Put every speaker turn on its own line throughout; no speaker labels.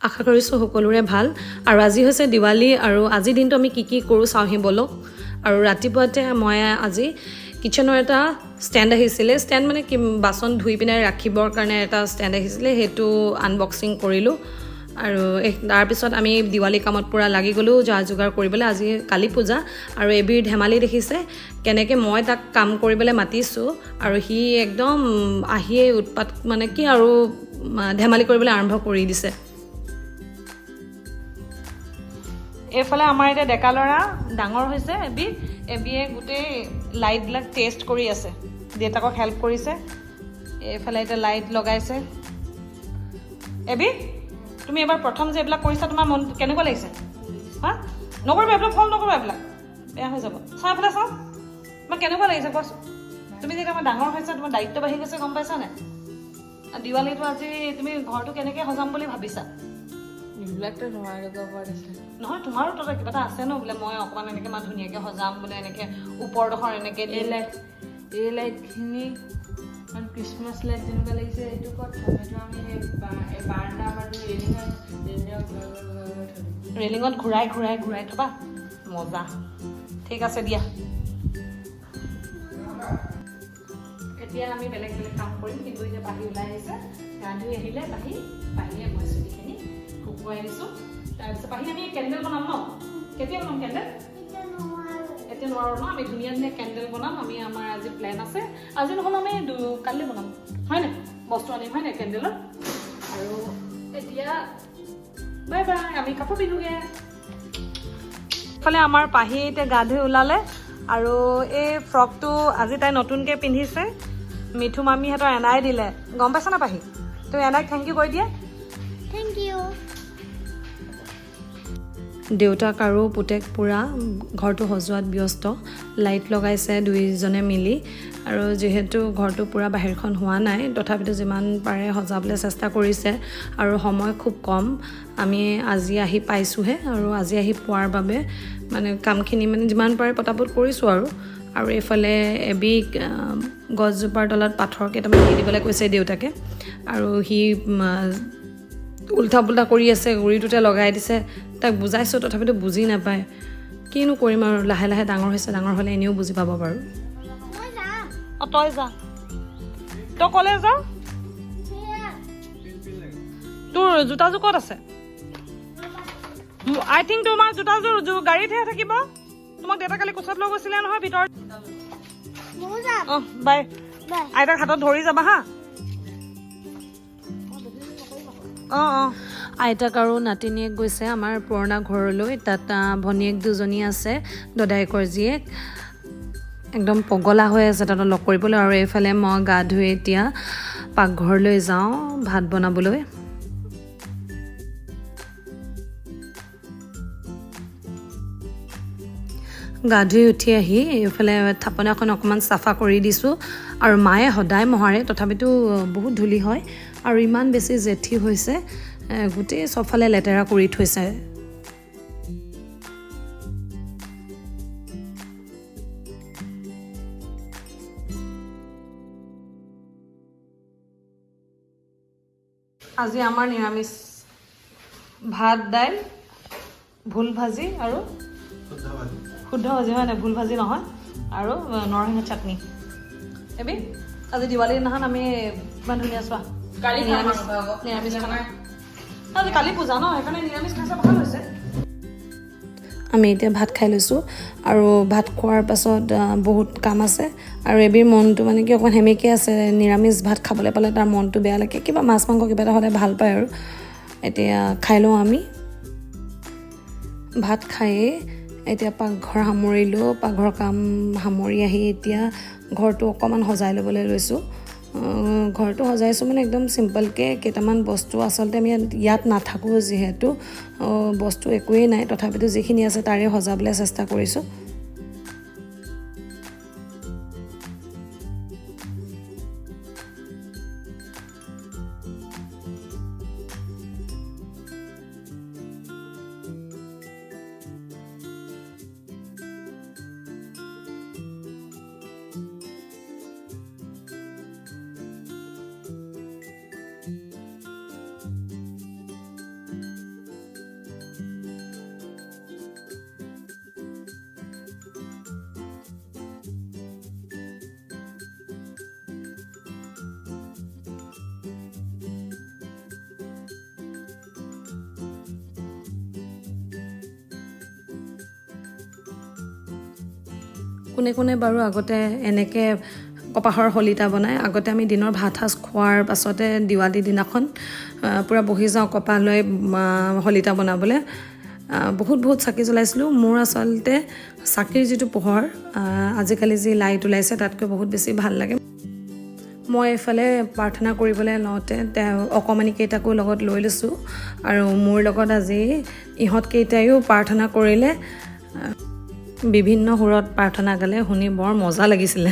আশা কৰিছোঁ সকলোৰে ভাল আৰু আজি হৈছে দিৱালী আৰু আজিৰ দিনটো আমি কি কৰোঁ চাওঁহি বলক আৰু ৰাতিপুৱাতে মই আজি কিচেনৰ এটা ষ্টেণ্ড আহিছিলে ষ্টেণ্ড মানে কি বাচন ধুই পিনে ৰাখিবৰ কাৰণে এটা ষ্টেণ্ড আহিছিলে সেইটো আনবক্সিং কৰিলোঁ আৰু তাৰপিছত আমি দিৱালী কামত পুৰা লাগি গ'লোঁ যা যোগাৰ কৰিবলৈ আজি কালী পূজা আৰু এবিৰ ধেমালি দেখিছে কেনেকৈ মই তাক কাম কৰিবলৈ মাতিছোঁ আৰু সি একদম আহিয়ে উৎপাত মানে কি আৰু ধেমালি কৰিবলৈ আৰম্ভ কৰি দিছে এইফালে আমাৰ এতিয়া ডেকা ল'ৰা ডাঙৰ হৈছে এবিয়ে গোটেই লাইটবিলাক টেষ্ট কৰি আছে দেউতাকক হেল্প কৰিছে এইফালে এতিয়া লাইট লগাইছে এবি তুমি এবাৰ প্ৰথম যে এইবিলাক কৰিছা তোমাৰ মন কেনেকুৱা লাগিছে হা নকৰিবা এইবিলাক ফল নকৰিবা এইবিলাক বেয়া হৈ যাব চাওঁ এইফালে চাওঁ তোমাৰ কেনেকুৱা লাগিছে কোৱাচোন তুমি যেতিয়া আমাৰ ডাঙৰ হৈছে তোমাৰ দায়িত্ব বাঢ়ি গৈছে গম পাইছা নাই দিৱালীটো আজি তুমি ঘৰটো কেনেকৈ সজাম বুলি ভাবিছা
এইবিলাকতো তোমাৰ ওপৰত আছে
নহয় তোমাৰো তো কিবা এটা আছে ন বোলে মই অকণমান এনেকৈ মই ধুনীয়াকৈ সজাম বোলে এনেকৈ ওপৰডোখৰ এনেকৈ
এই লাইটখিনি ক্ৰিছমাছ লাইট যেনেকুৱা লাগিছে এইটো ক'ত থ'ম এইটো আমি বাৰাণ্ডা আমাৰ
ৰেলিঙত ঘূৰাই থবা মজা ঠিক আছে দিয়া এতিয়া আমি বেলেগ কাম কৰিম কিন্তু এতিয়া বাঢ়ি ওলাই আহিছে গা ধুই আহিলে বাঢ়িয়ে মই চুলিখিনি শুকুৱাই দিছোঁ তাৰপিছত বাঢ়ি আমি কেণ্ডেল বনাম ন কেতিয়া বনাম কেণ্ডেল এতিয়া নোৱাৰোঁ ন আমি ধুনীয়া কেণ্ডেল বনাম আমি আমাৰ আজি প্লেন আছে আজি নহ'লে আমি কালি বনাম হয় নাই বস্তু আনিম হয় নাই কেণ্ডেলৰ আৰু এতিয়া বাই বাই আমি কাপোৰ পিন্ধোগৈ ইফালে আমাৰ পাহি এতিয়া গা ধুই ওলালে আৰু এই ফ্ৰকটো আজি তাই নতুনকৈ পিন্ধিছে মিঠু মামীহঁতৰ এনাই দিলে গম পাইছা না পাহি তুমি এনাইক থেংক ইউ কৈ দিয়া
Thank you.
দেউতাক আৰু পুতেক পুৰা ঘৰটো সজোৱাত ব্যস্ত লাইট লগাইছে দুইজনে মিলি আৰু যিহেতু ঘৰটো পুৰা বাহিৰখন হোৱা নাই তথাপিতো যিমান পাৰে সজাবলৈ চেষ্টা কৰিছে আৰু সময় খুব কম আমি আজি আহি পাইছোঁহে আৰু আজি আহি পোৱাৰ বাবে মানে কামখিনি মানে যিমান পাৰে পটাপট কৰিছোঁ আৰু এইফালে এবিক গছজোপাৰ তলত পাথৰ কেইটামান দি দিবলৈ কৈছে দেউতাকে আৰু সি উল্টা পুল্টা কৰি আছে গুৰিটোতে লগাই দিছে তাক বুজাইছোঁ তথাপিতো বুজি নাপায় কিনো কৰিম আৰু লাহে লাহে ডাঙৰ হৈছে ডাঙৰ হ'লে এনেও বুজি পাব বাৰু অঁ তই যা তই ক'লে যা তোৰ জোতাযোৰ ক'ত আছে আই থিংক তোমাৰ জোতাযোৰ গাড়ীতহে থাকিব তোমাক দেউতা কালি কোচত লৈ গৈছিলে নহয় ভিতৰত অঁ বাই আইতাক হাতত ধৰি যাবা হা অঁ আইতাক আৰু নাতিনীয়েক গৈছে আমাৰ পুৰণা ঘৰলৈ তাত ভনীয়েক দুজনী আছে দদায়েকৰ জীয়েক একদম পগলা হৈ আছে তাত লগ কৰিবলৈ আৰু এইফালে মই গা ধুই এতিয়া পাকঘৰলৈ যাওঁ ভাত বনাবলৈ গা ধুই উঠি আহি এইফালে থাপনাখন অকণমান চাফা কৰি দিছোঁ আৰু মায়ে সদায় মোহাৰে তথাপিতো বহুত ধূলি হয় আৰু ইমান বেছি জেঠি হৈছে গোটেই চবফালে লেতেৰা কৰি থৈছে আজি আমাৰ নিৰামিষ ভাত দাইল ভোল ভাজি আৰু শুদ্ধ ভাজি হয় নাই ভোল ভাজি নহয় আৰু নৰসিংহ চাটনি এবি আজি দিৱালীৰ দিনাখন আমি ইমান ধুনীয়া চোৱা নিৰামিষ খানা আজি কালি পূজা ন সেইকাৰণে নিৰামিষ খাইছে ভাল হৈছে আমি এতিয়া ভাত খাই লৈছোঁ আৰু ভাত খোৱাৰ পাছত বহুত কাম আছে আৰু এবিৰ মনটো মানে কি অকণমান সেমেকি আছে নিৰামিষ ভাত খাবলৈ পালে তাৰ মনটো বেয়া লাগে কিবা মাছ মাংস কিবা এটা হ'লে ভাল পায় আৰু এতিয়া খাই লওঁ আমি ভাত খায়ে এতিয়া পাকঘৰ সামৰিলোঁ পাকঘৰ কাম সামৰি আহি এতিয়া ঘৰটো অকণমান সজাই ল'বলৈ লৈছোঁ ঘৰটো সজাইছোঁ মানে একদম চিম্পলকৈ কেইটামান বস্তু আচলতে আমি ইয়াত নাথাকোঁ যিহেতু বস্তু একোৱেই নাই তথাপিতো যিখিনি আছে তাৰে সজাবলৈ চেষ্টা কৰিছোঁ কোনে কোনে বাৰু আগতে এনেকৈ কপাহৰ শলিতা বনায়। আগতে আমি দিনৰ ভাত সাজ খোৱাৰ পাছতে দিৱালী দিনাখন পূৰা বহি যাওঁ কপাহ লৈ শলিতা বনাবলৈ। বহুত চাকি জ্বলাইছিলোঁ। মোৰ আচলতে চাকিৰ যিটো পোহৰ আজিকালি যি লাইট ওলাইছে তাতকৈ বহুত বেছি ভাল লাগে। মই এইফালে প্ৰাৰ্থনা কৰিবলৈ লওঁতে অকণমানিকেইটাকো লগত লৈ লৈছোঁ আৰু মোৰ লগত আজি ইহঁতকেইটায়ো প্ৰাৰ্থনা কৰিলে। বিভিন্ন সুৰত প্ৰাৰ্থনা গালে, শুনি বৰ মজা লাগিছিলে।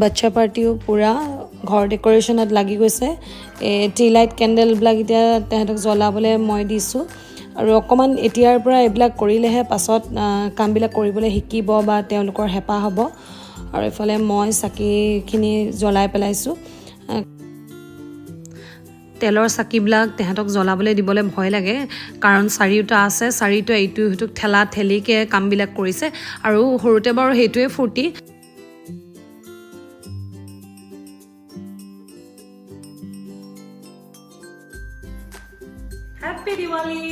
বাচ্চা পাৰ্টিও পূৰা ঘৰ ডেকৰেশ্যনত লাগি গৈছে। টি লাইট কেণ্ডেলবিলাক এতিয়া তেহেঁতক জ্বলাবলৈ মই দিছোঁ আৰু অকণমান এতিয়াৰ পৰা এইবিলাক কৰিলেহে পাছত কামবিলাক কৰিবলৈ শিকিব বা তেওঁলোকৰ হেঁপাহ হ'ব। আৰু এইফালে মই চাকিখিনি জ্বলাই পেলাইছোঁ। তেলৰ চাকিবিলাক তেহেঁতক জ্বলাবলৈ দিবলৈ ভয় লাগে, কাৰণ চাৰিওটা আছে। চাৰিওটা ইটো সিটোক ঠেলা ঠেলিকৈ কামবিলাক কৰিছে আৰু সৰুতে বাৰু সেইটোৱে ফূৰ্তি। Happy Diwali!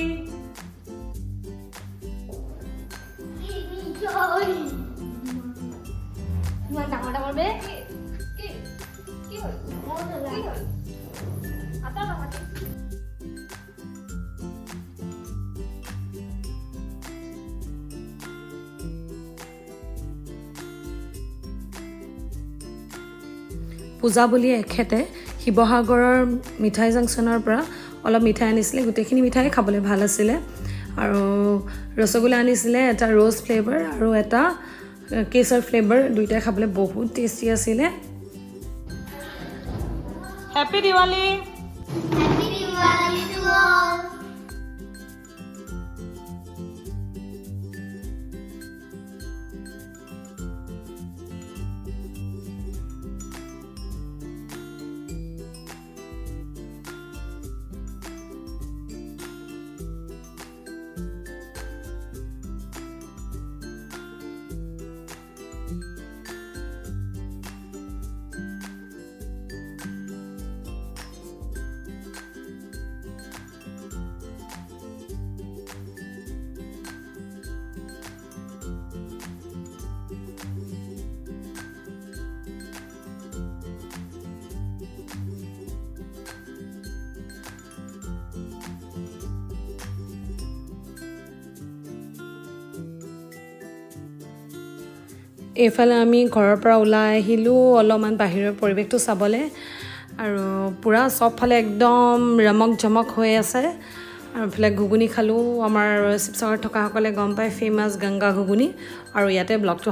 ইমান ডাঙৰ ডাঙৰ বে কি হ'ল আটা নামাটি
পূজা বুলি এখেতে শিৱসাগৰৰ মিঠাই জাংচনৰ পৰা অলপ মিঠাই আনিছিলে। গোটেইখিনি মিঠাই খাবলৈ ভাল আছিলে আৰু ৰসগোল্লা আনিছিলে, এটা ৰ'জ ফ্লেভাৰ আৰু এটা কেশৰ ফ্লেভাৰ। দুইটাই খাবলৈ বহুত টেষ্টি আছিলে।
Happy Diwali.
Happy Diwali to all.
এইফালে আমি ঘৰৰ পৰা ওলাই আহিলোঁ অলপমান বাহিৰৰ পৰিৱেশটো চাবলৈ, আৰু পূৰা চবফালে একদম ৰমক জমক হৈ আছে। আৰু এইফালে ঘুগুনি খালোঁ। আমাৰ শিৱসাগৰত থকাসকলে গম পায়, ফেমাছ গংগা ঘুগুনি। আৰু ইয়াতে ব্লগটো